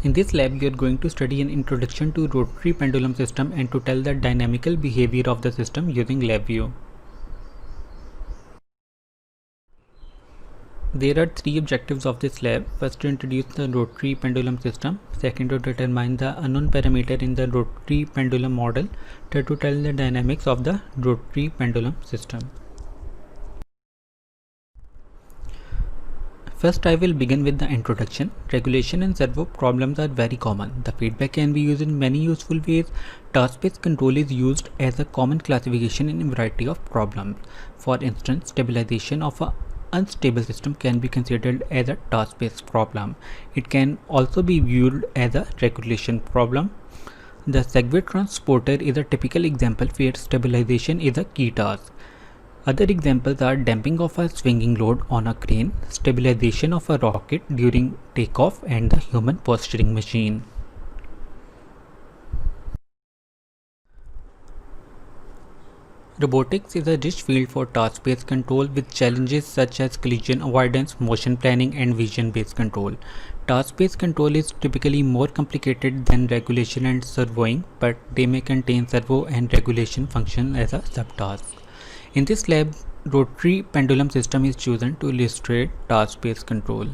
In this lab, we are going to study an introduction to rotary pendulum system and to tell the dynamical behavior of the system using LabVIEW. There are three objectives of this lab. First, to introduce the rotary pendulum system. Second, to determine the unknown parameter in the rotary pendulum model. Third, to tell the dynamics of the rotary pendulum system. First, I will begin with the introduction. Regulation and servo problems are very common. The feedback can be used in many useful ways. Task-based control is used as a common classification in a variety of problems. For instance, stabilization of an unstable system can be considered as a task-based problem. It can also be viewed as a regulation problem. The Segway transporter is a typical example where stabilization is a key task. Other examples are damping of a swinging load on a crane, stabilization of a rocket during takeoff, and the human posturing machine. Robotics is a rich field for task-based control with challenges such as collision avoidance, motion planning, and vision-based control. Task-based control is typically more complicated than regulation and servoing, but they may contain servo and regulation function as a subtask. In this lab, rotary pendulum system is chosen to illustrate task-based control.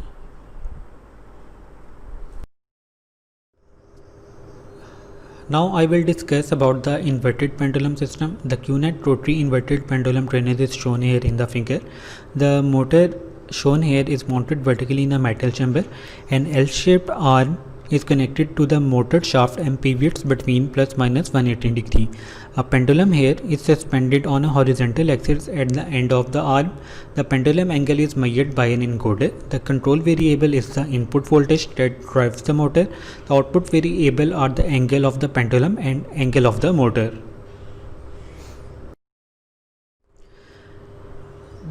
Now I will discuss about the inverted pendulum system. The QNet rotary inverted pendulum drainage is shown here in the figure. The motor shown here is mounted vertically in a metal chamber. An L-shaped arm is connected to the motor shaft and pivots between plus minus 180 degree. A pendulum here is suspended on a horizontal axis at the end of the arm. The pendulum angle is measured by an encoder. The control variable is the input voltage that drives the motor. The output variable are the angle of the pendulum and angle of the motor.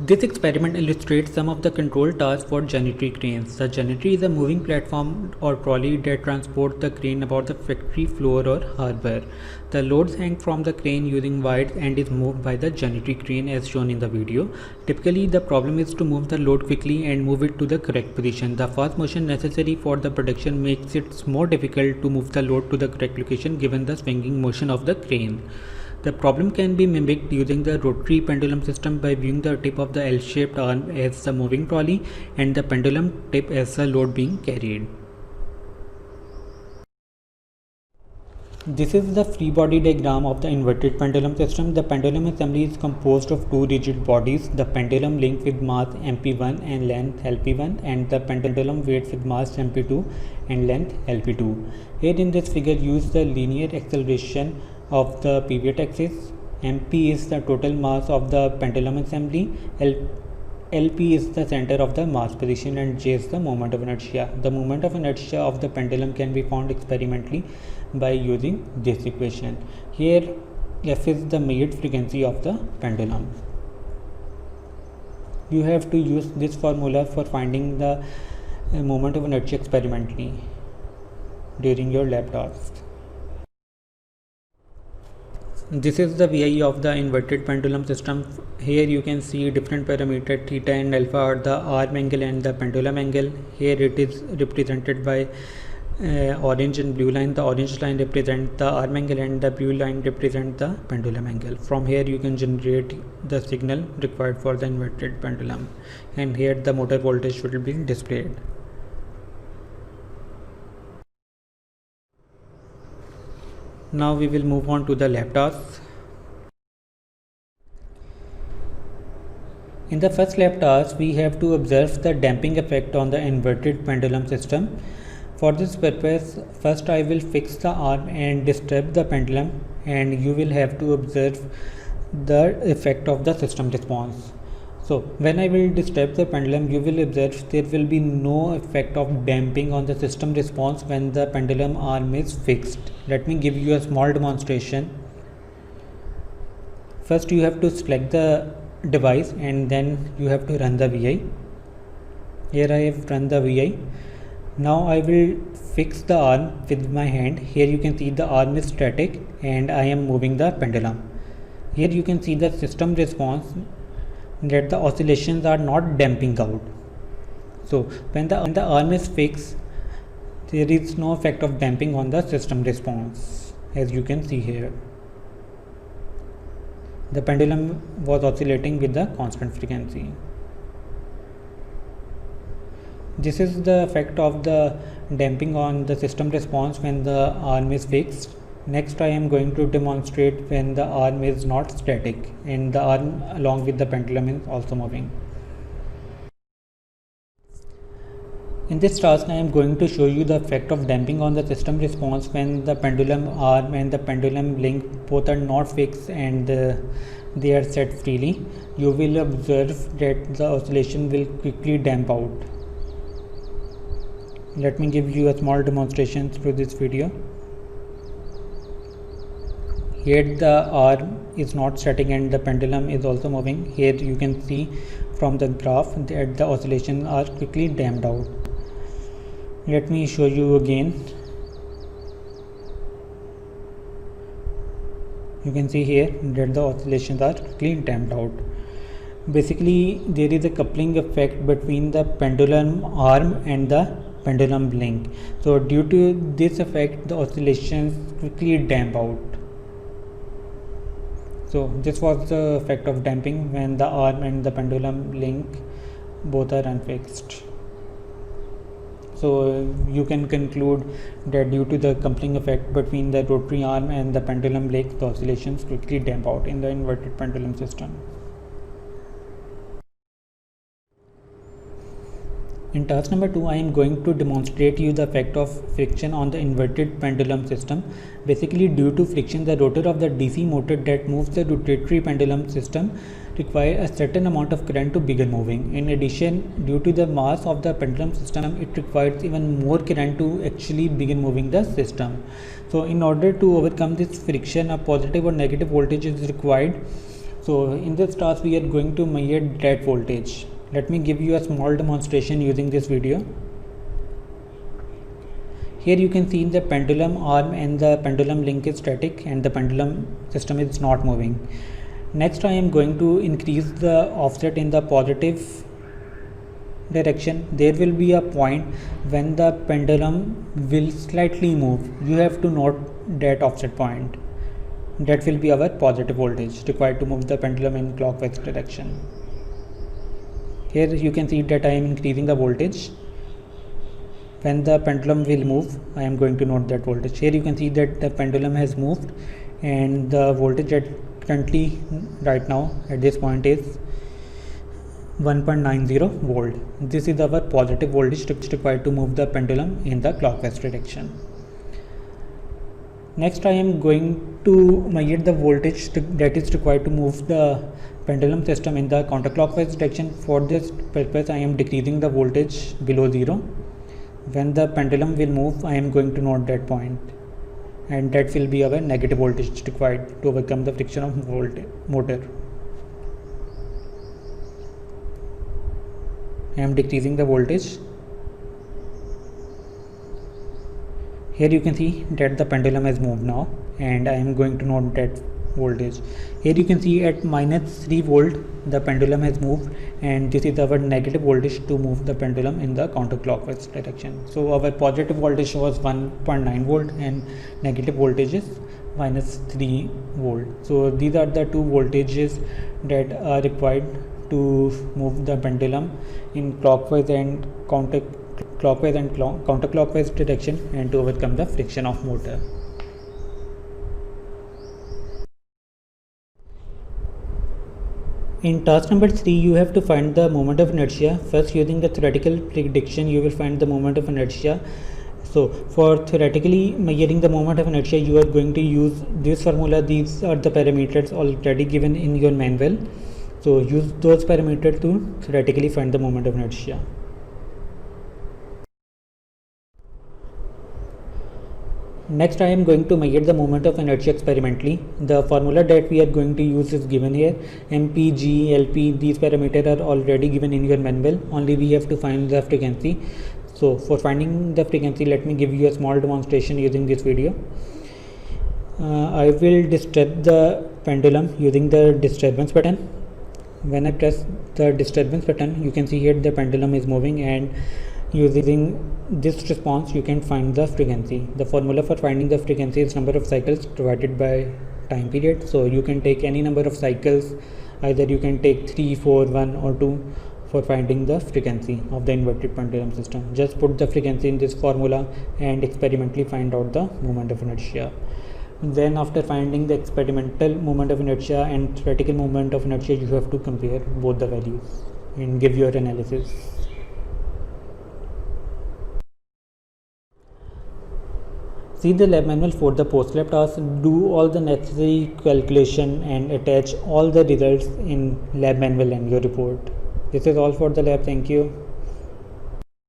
This experiment illustrates some of the control tasks for janitry cranes. The janitry is a moving platform or trolley that transports the crane about the factory floor or harbor. The loads hang from the crane using wires and is moved by the janitry crane as shown in the video. Typically, the problem is to move the load quickly and move it to the correct position. The fast motion necessary for the production makes it more difficult to move the load to the correct location given the swinging motion of the crane. The problem can be mimicked using the rotary pendulum system by viewing the tip of the L-shaped arm as the moving trolley and the pendulum tip as the load being carried. This is the free body diagram of the inverted pendulum system. The pendulum assembly is composed of two rigid bodies, the pendulum link with mass mp1 and length lp1 and the pendulum weight with mass mp2 and length lp2. Here in this figure, use the linear acceleration of the pivot axis. mp is the total mass of the pendulum assembly, lp is the center of the mass position, and j is the moment of inertia. The moment of inertia of the pendulum can be found experimentally by using this equation. Here f is the measured frequency of the pendulum. You have to use this formula for finding the moment of inertia experimentally during your lab task. This is the VI of the inverted pendulum system. Here you can see different parameters theta and alpha are the arm angle and the pendulum angle. Here it is represented by orange and blue line. The orange line represents the arm angle and the blue line represents the pendulum angle. From here you can generate the signal required for the inverted pendulum, and here the motor voltage will be displayed. Now we will move on to the lab task. In the first lab task, we have to observe the damping effect on the inverted pendulum system. For this purpose, first I will fix the arm and disturb the pendulum, and you will have to observe the effect of the system response. So when I will disturb the pendulum, you will observe there will be no effect of damping on the system response when the pendulum arm is fixed. Let me give you a small demonstration. First you have to select the device and then you have to run the VI. Here I have run the VI. Now I will fix the arm with my hand. Here you can see the arm is static and I am moving the pendulum. Here you can see the system response that the oscillations are not damping out. So when the arm is fixed, there is no effect of damping on the system response, as you can see here. The pendulum was oscillating with the constant frequency. This is the effect of the damping on the system response when the arm is fixed. Next, I am going to demonstrate when the arm is not static and the arm along with the pendulum is also moving. In this task, I am going to show you the effect of damping on the system response when the pendulum arm and the pendulum link both are not fixed and they are set freely. You will observe that the oscillation will quickly damp out. Let me give you a small demonstration through this video. Here the arm is not setting and the pendulum is also moving. Here you can see from the graph that the oscillations are quickly damped out. Let me show you again. You can see here that the oscillations are quickly damped out. Basically, there is a coupling effect between the pendulum arm and the pendulum link. So due to this effect, the oscillations quickly damp out. So this was the effect of damping when the arm and the pendulum link both are unfixed. So you can conclude that due to the coupling effect between the rotary arm and the pendulum link, the oscillations quickly damp out in the inverted pendulum system. In task number 2, I am going to demonstrate you the effect of friction on the inverted pendulum system. Basically, due to friction, the rotor of the DC motor that moves the rotatory pendulum system require a certain amount of current to begin moving. In addition, due to the mass of the pendulum system, it requires even more current to actually begin moving the system. So in order to overcome this friction, a positive or negative voltage is required. So in this task, we are going to measure that voltage. Let me give you a small demonstration using this video. Here you can see the pendulum arm and the pendulum link is static and the pendulum system is not moving. Next, I am going to increase the offset in the positive direction. There will be a point when the pendulum will slightly move. You have to note that offset point. That will be our positive voltage required to move the pendulum in clockwise direction. Here you can see that I am increasing the voltage. When the pendulum will move, I am going to note that voltage. Here you can see that the pendulum has moved and the voltage at currently right now at this point is 1.90 volt. This is our positive voltage required to move the pendulum in the clockwise direction. Next, I am going to measure the voltage that is required to move the pendulum system in the counterclockwise direction. For this purpose, I am decreasing the voltage below 0. When the pendulum will move, I am going to note that point, and that will be our negative voltage required to overcome the friction of motor. I am decreasing the voltage. Here you can see that the pendulum has moved now, and I am going to note that voltage. Here you can see at -3 volt the pendulum has moved, and this is our negative voltage to move the pendulum in the counterclockwise direction. So our positive voltage was 1.9 volt and negative voltage is -3 volt. So these are the two voltages that are required to move the pendulum in clockwise and counterclockwise direction and to overcome the friction of motor. In task number 3, you have to find the moment of inertia. First, using the theoretical prediction, you will find the moment of inertia. So for theoretically measuring the moment of inertia, you are going to use this formula. These are the parameters already given in your manual. So use those parameters to theoretically find the moment of inertia. Next, I am going to measure the moment of inertia experimentally. The formula that we are going to use is given here. MP, G, LP, these parameters are already given in your manual. Only we have to find the frequency. So for finding the frequency, let me give you a small demonstration using this video. I will disturb the pendulum using the disturbance button. When I press the disturbance button, you can see here the pendulum is moving, and Using this response, you can find the frequency. The formula for finding the frequency is number of cycles divided by time period. So you can take any number of cycles, either you can take 3, 4, 1 or 2 for finding the frequency of the inverted pendulum system. Just put the frequency in this formula and experimentally find out the moment of inertia. Then after finding the experimental moment of inertia and theoretical moment of inertia, you have to compare both the values and give your analysis. See the lab manual for the post-lab task, do all the necessary calculation and attach all the results in lab manual and your report. This is all for the lab. Thank you.